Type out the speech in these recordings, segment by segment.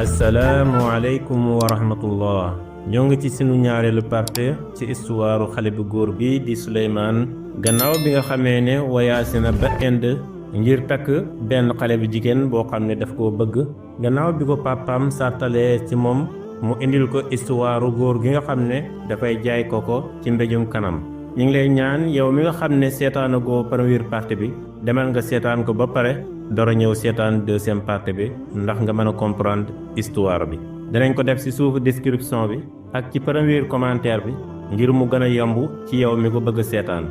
asalaamualeykum wa rahmatullah ñoo ngi ci sunu ñaareelu partie ci histoire xale bu góor bi di Souleymane gannaaw bi nga xamee ne voyagé na ba Inde ngir takk benn xale bu jigéen boo xam ne daf koo bëgg gannaaw bi ko papaam sartalee ci moom mu indil ko histoire góor gi nga xam ne dafay jaay koko ci mbéjum kanam ñu ngi lay ñaan yow mi nga xam ne seetaanagoo première partie bi demal nga seetaan ko ba pare dora ñëw seetaan deuxième partie bi ndax nga mën a comprendre histoire bi danañ ko def ci suufu description bi ak ci premier commentaire bi ngir mu gën a yomb ci yow mi ko bëgg a seetaan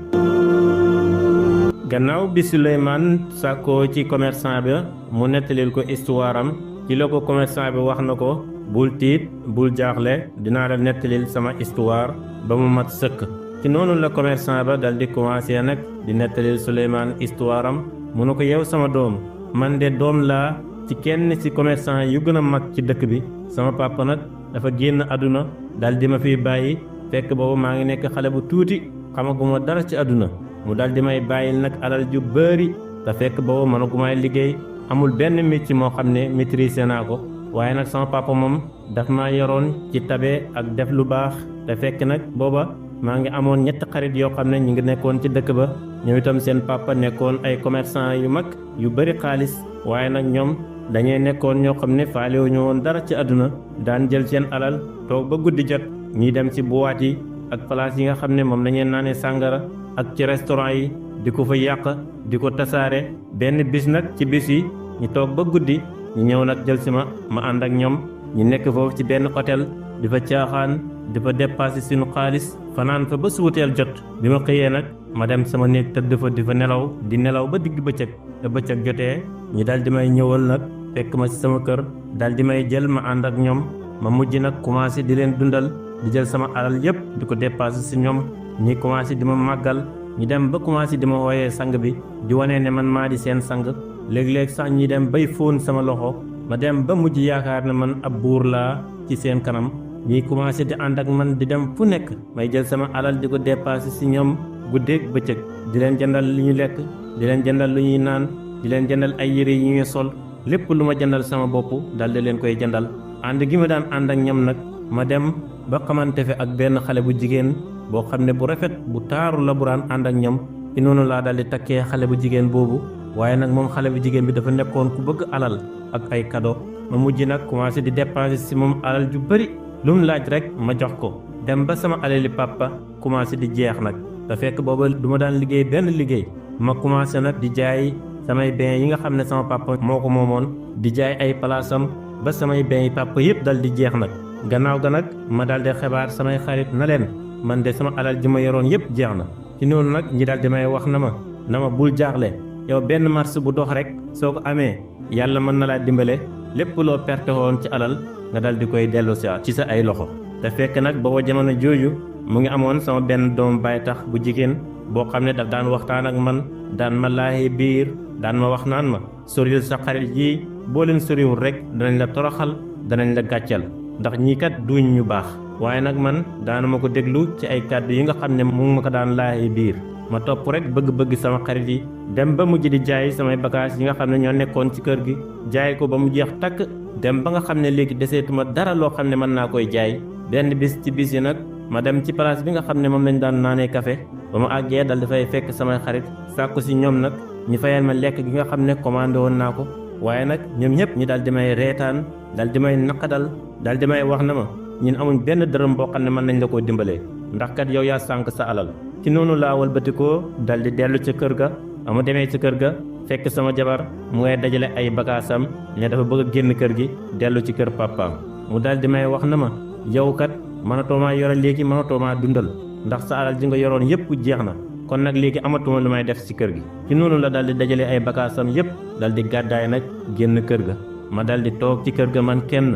gannaaw bi Souleymane sàkkoo ci commerçant bi mu nettalil ko histoire am ci la ko commerçant bi wax na ko bul tiit bul jaaxle dinaa la nettalil sama histoire ba mu mat sëkk ci noonu la commerçant ba dal di commencé nag di nettalil Souleymane histoire am mu ne ko yow sama doom man de doom laa ci kenn ci commerçant yu gën a mag ci dëkk bi sama papa nag dafa génn àdduna dal di ma fiy bàyyi fekk boobu maa ngi nekk xale bu tuuti xamaguma dara ci àdduna mu dal di may bàyyil nag alal ju bëri te fekk boobu mënagumay liggéey amul benn métier moo xam ne maîtrisé naa ko waaye nag sama papa moom daf maa yoroon ci tabe ak def lu baax te fekk nag booba maa ngi amoon ñetti xarit yoo xam ne ñu ngi nekkoon ci dëkk ba ñoom itam seen papa nekkoon ay commerçant yu mag yu bëri xaalis waaye nag ñoom dañuy nekkoon ñoo xam ne faalewuñu woon dara ci àdduna daan jël seen alal toog ba guddi jot ñuy dem ci boîte yi ak place yi nga xam ne moom dañuy naanee sàngara ak ci restaurant yi di ko fa yàq di ko tasaare benn bis nag ci bis yi ñu toog ba guddi ñu ñëw nag jël si ma ànd ak ñoom ñu nekk foofu ci benn hôtel di fa caaxaan di fa dépassé suñu xaalis fanaan fa ba suuteel jot bi ma xëyee nag ma dem sama néeg tëdd fa di fa nelaw di nelaw ba digg bëccëg te bëccëg jotee ñu dal di may ñëwal nag fekk ma ci sama kër dal di may jël ma ànd ak ñoom ma mujj nag commencé di leen dundal di jël sama alal yépp di ko dépassé si ñoom ñi commencé di ma màggal ñu dem ba commencé di ma wooyee sang bi di wane ne man maa di seen sang léeg-léeg sax ñi dem bay fóon sama loxo ma dem ba mujj yaakaar ne man ab buur laa ci seen kanam ñuy commencé di ànd ak man di dem fu nekk may jël sama alal di ko dépassé si ñoom guddeeg bëccëg di leen jëndal lu ñu lekk di leen jëndal lu ñuy naan di leen jëndal ay yére yi ñuy sol lépp lu ma jëndal sama bopp dal di leen koy jëndal ànd gi ma daan ànd ak ñoom nag ma dem ba xamante fi ak benn xale bu jigéen boo xam ne bu rafet bu taaru la bu daan ànd ak ñoom ci noonu laa dal di takkee xale bu jigéen boobu waaye nag moom xale bu jigéen bi dafa nekkoon ku bëgg alal ak ay cadeau ma mujj nag commencé di dépenser si moom alal ju bëri lu mu laaj rek ma jox ko dem ba sama alali papa commencé di jeex nag te fekk booba du ma daan liggéey benn liggéey ma commencé nag di jaay samay biens yi nga xam ne sama papa moo ko moomoon di jaay ay palaasam ba samay biens yi papa yëpp dal di jeex nag gannaaw ga nag ma dal di xibaar samay xarit na leen man de sama alal ji ma yoroon yëpp jeex na ci noonu nag ñi dal di may wax na ma bul jaaxle yow benn marché bu dox rek soo ko amee yàlla mën na laa dimbale lépp loo perte woon ci alal nga dal di koy dellu ci sa ay loxo te fekk nag booba jamono jooju mu ngi amoon sama benn doom baay tax bu jigéen boo xam ne daf daan waxtaan ak man daan ma laaxee biir daan ma wax naan ma soril sa xarit yi boo leen soriwul rek danañ la toroxal danañ la gàccal ndax ñii kat duñ ñu baax waaye nag man daana ma ko déglu ci ay kàddu yi nga xam ne mu ngi ma ko daan laaxee biir ma topp rek bëgg-bëgg sama xarit yi dem ba mujj di jaay samay bagages yi nga xam ne ñoo nekkoon ci kër gi jaay ko ba mu jeex takk dem ba nga xam ne léegi deseetuma dara loo xam ne mën naa koy jaay benn bis ci bis yi nag ma dem ci place bi nga xam ne moom lañ daan naanee café ba ma àggee dal dafay fekk samay xarit sàkku si ñoom nag ñu fayal ma lekk gi nga xam ne commandé woon naa ko waaye nag ñoom ñëpp ñi dal di may reetaan dal di may naqadal dal di may wax na ma ñun amuñ benn dërëm boo xam ne mën nañ la koo dimbalee ndax kat yow yaa sànq sa alal ci noonu laa walbatikoo dal di dellu ca kër ga ama demee ca kër ga fekk sama jabar mu ngay dajale ay bagaasam ne dafa bëgg a génn kër gi dellu ci kër papaam mu dal di may wax na ma yow kat mënatoo maa yore léegi mënatoo maa dundal ndax sa alal ji nga yoroon yëpp jeex na kon nag léegi amatuma lu may def ci kër gi ci noonu la dal di dajale ay bagaasam yëpp dal di gàddaay nag génn kër ga ma dal di toog ci kër ga man kenn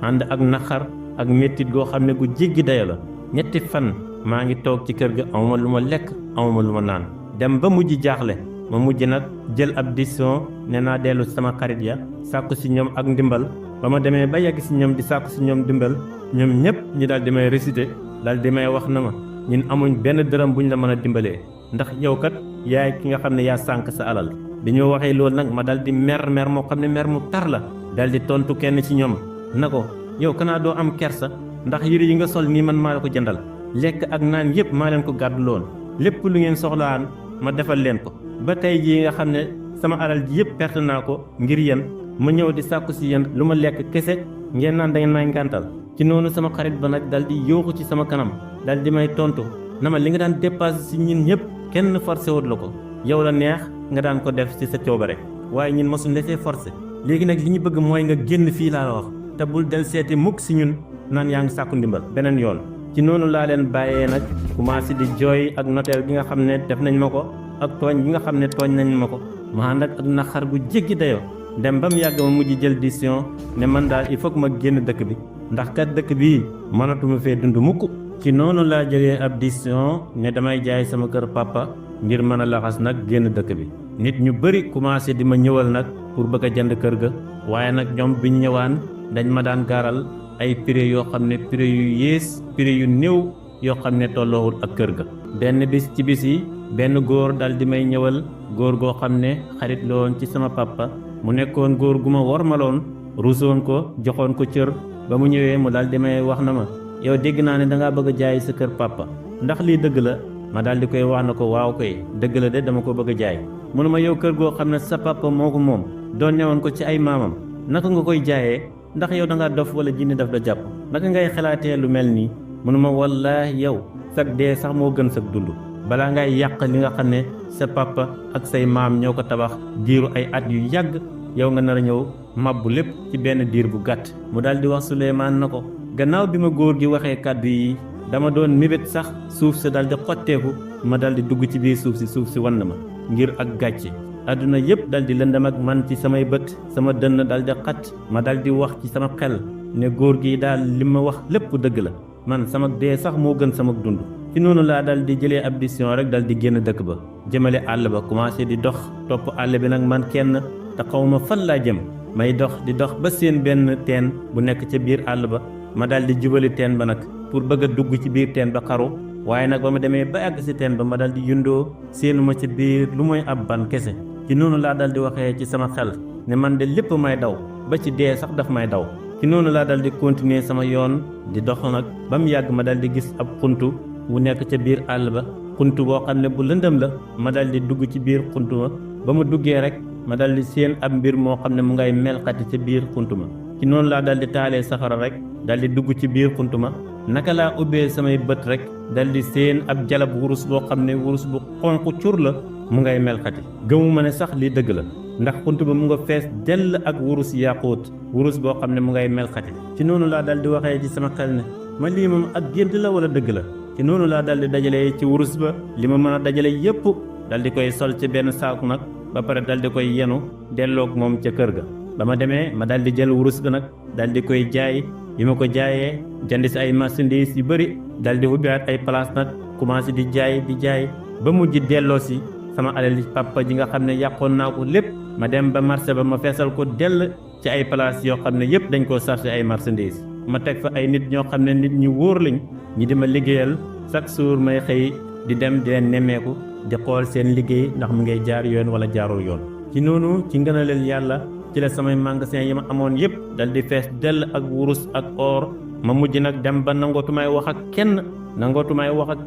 ànd ak naqar ak mettit goo xam ne gu jéggi dayo la ñetti fan maa ngi toog ci kër ga amuma lu ma lekk amuma lu ma naan dem ba mujj jaaxle ma mujj nag jël ab décision ne naa dellu sama xarit ya sàkku ci ñoom ak ndimbal ba ma demee ba yegg ci ñoom di sàkku ci ñoom ndimbal ñoom ñëpp ñu daal di may récité daal di may wax na ma ñun amuñ benn dërëm buñ la mën a dimbalee ndax yow kat yaay ki nga xam ne yaa sànq sa alal bi ñoo waxee loolu nag ma dal di mer moo xam ne mer mu tar la dal di tontu kenn ci ñoom na ko yow kanaa doo am kersa ndax yére yi nga sol nii man maa la ko jëndal lekk ak naan yépp maa leen ko gàddu loon lépp lu ngeen soxlaan ma defal leen ko ba tey jii nga xam ne sama alal ji yépp perte naa ko ngir yéen ma ñëw di sàkku si yéen lu ma lekk kese ngeen naan da ngeen may ngàntal ci noonu sama xarit ba nag dal di yooxu ci sama kanam dal di may tontu na ma li nga daan dépassé si ñun ñëpp kenn forcé wut la ko yow la neex nga daan ko def ci sa coobare waaye ñun mosuñ la see forcé léegi nag li ñu bëgg mooy nga génn fii laa la wax te bul del seeti mukk si ñun naan yaa ngi sàkku ndimbal beneen yoon ci noonu laa leen bàyyee nag commencé di jooy ak noteel gi nga xam ne def nañ ma ko ak tooñ gi nga xam ne tooñ nañ ma ko ma ànd ak naqar gu jéggi dayoo dem ba mu yàgg ma mujj jël décision ne man daal il faut que ma génn dëkk bi ndax kat dëkk bii mënatuma fee dund mukk ci noonu laa jëlee ab décision ne damay jaay sama kër papa ngir mën a laxas nag génn dëkk bi nit ñu bëri commencé di ma ñëwal nag pour bëgg a jënd kër ga waaye nag ñoom biñ ñëwaan dañ ma daan gaaral ay prix yoo xam ne prix yu yées prix yu néew yoo xam ne tolloowul ak kër ga benn bis ci bis yi benn góor dal di may ñëwal góor goo xam ne xarit la woon ci sama papa mu nekkoon góor gu ma wormaloon ruusoon ko joxoon ko cër ba mu ñëwee mu dal di may wax na ma yow dégg naa ne dangaa bëgg a jaay sa kër papa ndax lii dëgg la ma dal di koy wax na ko waaw koy dëgg la de dama ko bëgg a jaay mu ne ma yow kër goo xam ne sa papa moo ko moom doon newoon ko ci ay maamam naka nga koy jaayee ndax yow dangaa dof wala jinne daf la jàpp naka ngay xalaatee lu mel nii mu ne ma wallaahi yow sag dee sax moo gën sag dund balaa ngay yàq li nga xam ne sa papa ak say maam ñoo ko tabax diiru ay at yu yàgg yow nga nar a ñëw mabbu lépp ci benn diir bu gàtt mu daal di wax Suleymaan na ko gannaaw bi ma góor gi waxee kàddu yi dama doon mébét sax suuf si daal di xotteeku ma daal di dugg ci biir suuf si wan na ma ngir ak gàcce àdduna yépp dal di lëndam ak man ci samay bët sama dënn dal di xat ma dal di wax ci sama xel ne góor gi daal li ma wax lépp dëgg la man sama dee sax moo gën sama dund ci noonu laa dal di jëlee ab décision rek dal di génn dëkk ba jëmale àll ba commencé di dox topp àll bi nag man kenn te xaw ma fan laa jëm may dox di dox ba seen benn teen bu nekk ca biir àll ba ma dal di jubali teen ba nag pour bëgg a dugg ci biir teen ba xaru waaye nag ba ma demee ba àgg si teen ba ma dal di yundoo seenu ma ca biir lu mooy ab ban kese ci noonu laa dal di waxee ci sama xel ne man de lépp may daw ba ci dee sax daf may daw ci noonu laa dal di continuer sama yoon di dox nag ba mu yàgg ma dal di gis ab xuntu bu nekk ca biir àll ba xuntu boo xam ne bu lëndëm la ma dal di dugg ci biir xuntu ma ba ma duggee rek ma dal di séen ab mbir moo xam ne mu ngay melxati ca biir xuntu ma ci noonu laa dal di taalee safara rek dal di dugg ci biir xuntu ma naka laa ubbee samay bët rek dal di séen ab jalab wurus boo xam ne wurus bu xonq cur la mu ngay melxati gëmuma ne sax lii dëgg la ndax xunt ba mu nga fees dell ak wurus yaaquut wurus boo xam ne mu ngay melxati ci noonu laa dal di waxee ci sama xel ne ma lii moom ak gént la wala dëgg la ci noonu laa dal di dajale ci wurus ba li ma mën a dajale yépp dal di koy sol ci benn saaku nag ba pare dal di koy yenu delloog moom ca kër ga ba ma demee ma dal di jël wurus ba nag dal di koy jaay bi ma ko jaayee jënd si ay marchandises yu bëri dal di ubbiwaat ay place nag commencé di jaay ba mujj delloo si sama alal papa ji nga xam ne yàqoon naa ko lépp ma dem ba marché ba ma feesal ko dell ci ay place yoo xam ne yépp dañ koo chargé ay marchandises ma teg fa ay nit ñoo xam ne nit ñu wóor lañ ñi di ma liggéeyal chaque jour may xëy di dem di leen nemmeeku di xool seen liggéey ndax mu ngay jaar yoon wala jaarul yoon ci noonu ci ngënaleel yàlla ci la samay magasin yi ma amoon yépp dal di fees dell ak wurus ak or ma mujj nag dem ba nangootumay wax ak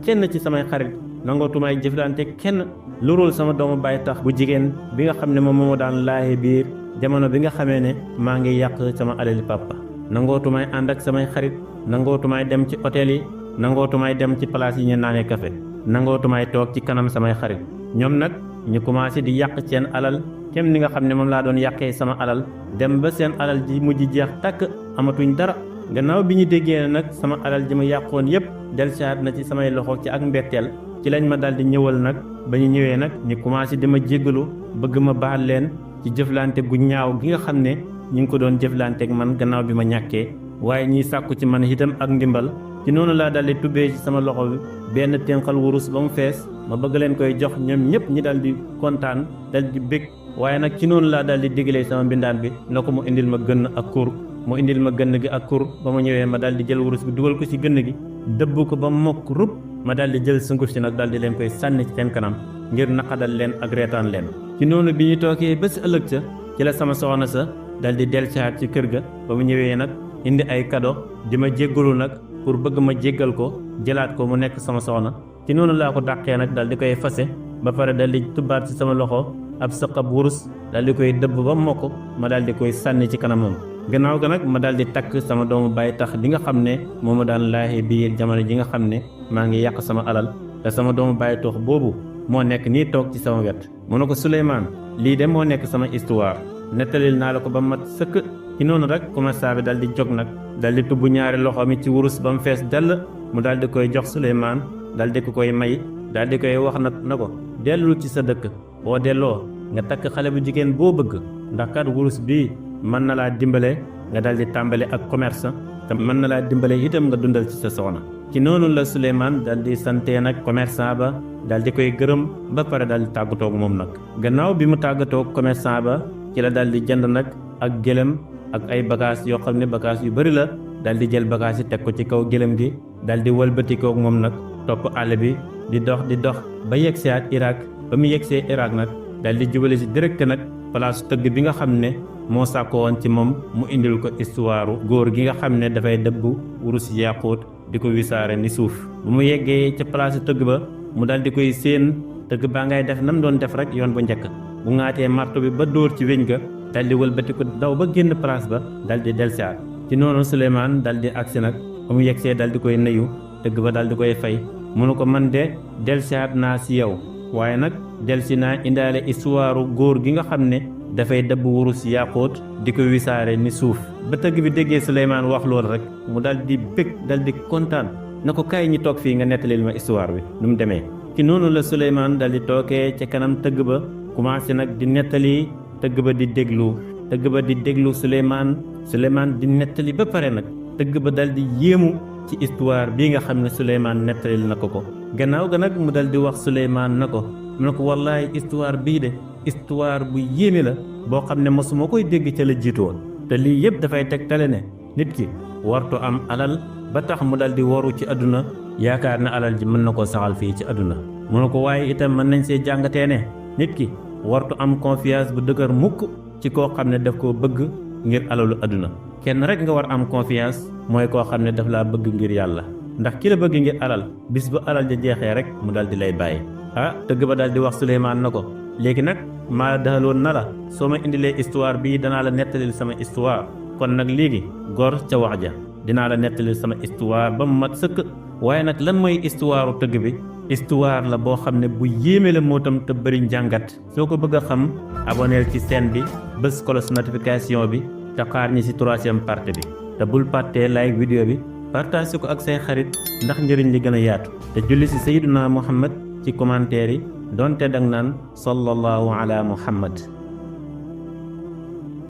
kenn ci samay xarit nangootumay jëflante kenn lurul sama doomu baay tax bu jigéen bi nga xam ne moom moo daan laaye biir jamono bi nga xamee ne maa ngi yàq sama alali papa nangootumay ànd ak samay xarit nangootumay dem ci hôtel yi nangootumay dem ci place yi ñu naanee café nangootumay toog ci kanam samay xarit ñoom nag ñu commencé di yàq seen alal kem ni nga xam ne moom laa doon yàqee sama alal dem ba seen alal ji mujj jeex tàkk amatuñ dara gannaaw bi ñu déggee nag sama alal ji ma yàqoon yépp dellusiwaat na ci samay loxo ci ak mbetteel ci lañ ma daldi ñëwal nag ba ñu ñëwee nag ñu commencé di ma jéggalu bëgg ma baal leen ci jëflante gu ñaaw gi nga xam ne ñu ngi ko doon jëflanteek man gannaaw bi ma ñàkkee waaye ñiy sàkku ci man itam ak ndimbal ci noonu laa daldi tubbee ci sama loxo bi benn tenqal wurus ba mu fees ma bëgg leen koy jox ñoom ñëpp ñi daldi kontaan daldi bég waaye nag ci noonu laa daldi digalee sama mbindaan bi na ko mu indil ma gënn ak kur mu indil ma gënn gi ak kur ba ma ñëwee ma daldi jël wurus bi dugal ko ci gënn gi dëbb ko ba mokk rub ma daldi jël sunguf si nag daldi leen koy sànni ci seen kanam ngir naqadal leen ak reetaan leen ci noonu bi ñu toogee ba si ëllëg sa ci la sama soxna sa daldi dellusiwaat ci kër ga ba mu ñëwee nag indi ay cadeau di ma jéggalu nag pour bëgg ma jéggal ko jëlaat ko mu nekk sama soxna ci noonu laa ko dàqee nag dal di koy fase ba pare dal di tubbaat ci sama loxo ab sëqab wurus dal di koy dëbb ba mokk ma dal di koy sànni ci kanamam gannaaw ga nag ma dal di takk sama doomu baay tax bi nga xam ne moo ma daan laaxee biir jamono ji nga xam ne maa ngi yàq sama alal te sama doomu baay toox boobu moo nekk nii toog ci sama wet mu ne ko Souleymane lii de moo nekk sama histoire nettalil naa la ko ba mat sëkk ci noonu rek commerçant bi dal di jóg nag dal di tubb ñaari loxo mi ci wurus ba mu fees dell mu dal di koy jox Souleymane dal di ko koy may dal di koy wax nag na ko dellu ci sa dëkk boo delloo nga takk xale bu jigéen boo bëgg ndax kat wurus bii mën na laa dimbale nga dal di tàmbale ak commerce te mën na laa dimbale itam nga dundal ci sa soxna ci noonu la Souleymane dal di santee nag commerçant ba dal di koy gërëm ba pare dal di tàggatoog moom nag gannaaw bi mu tàggatoog commerçant ba ci la dal di jënd nag ak gëlëm ak ay bagages yoo xam ne bagages yu bari la dal di jël bagages yi teg ko ci kaw gëlëm gi dal di wëlbatikoog moom nag topp àll bi di dox ba yegsee at Irak ba mu yegsee Irak nag dal di jubale si direct nag place tëgg bi nga xam ne moo sàkko woon ci moom mu indil ko histoire góor gi nga xam ne dafay dëbb wurus yaaquut di ko wisaare ni suuf bu mu yeggee ca place tëgg ba mu dal di koy séen tëgg baa ngay def nam doon def rek yoon bu njëkk bu ŋaatee marto bi ba dóor ci weñ ga dal di wëlbati ko daw ba génn place ba dal di delsiwaat ci noonu Souleymane dal di agsi nag ba mu yegsee dal di koy nuyu tëgg ba dal di koy fay mu ne ko man de delsiwaat naa si yow waaye nag delsi naa indaale histoire góor gi nga xam ne dafay dëbb wurus yaaquut di ko wisaare ni suuf ba tëgg bi déggee Souleymane wax loolu rek mu dal di bég dal di kontaan na ko kaay ñi toog fii nga nettalil ma histoire bi nu mu demee ci noonu la Souleymane dal di tookee ca kanam tëgg ba commencé nag di nettali tëgg ba di déglu Souleymane di nettali ba pare nag tëgg ba dal di yéemu ci histoire bii nga xam ne Souleymane nettalil na ko gannaaw ga nag mu dal di wax Souleymane na ko mu ne ko wallaahi histoire bii de histoire bu yéeme la boo xam ne mosuma koy dégg ca la jiitu woon te lii yëpp dafay tegtale ne nit ki wartu am alal ba tax mu dal di waru ci àdduna yaakaar na alal ji mën na koo saxal fii ci àdduna mu ne ko waaye itam mën nañ see jàngatee ne nit ki wartu am confiance bu dëgër mukk ci koo xam ne daf koo bëgg ngir alalu àdduna kenn rek nga war am confiance mooy koo xam ne daf laa bëgg ngir yàlla ndax ki la bëgg ngir alal bis bu alal ja jeexee rek mu dal di lay bàyyi tëgg ba dal di wax Souleymane na ko léegi nag maa daxaloon na la soo ma indilee histoire bii danaa la nettalil sama histoire kon nag léegi gor ca wax ja dinaa la nettalil sama histoire ba mu mat sëkk waaye nag lan mooy histoire tëgg bi histoire la boo xam ne bu yéeme la moo tam te bëri njàngat soo ko bëgg a xam aboneel ci chaîne bi bés cloche notification bi te xaar ñi ci 3e partie bi te bul fàttee like vidéo bi partage ko ak say xarit ndax njëriñ li gën a yaatu te julli ci Sayyiduna Muhammad ci commentaire yi donte dang naan sallallahu ala Muhammad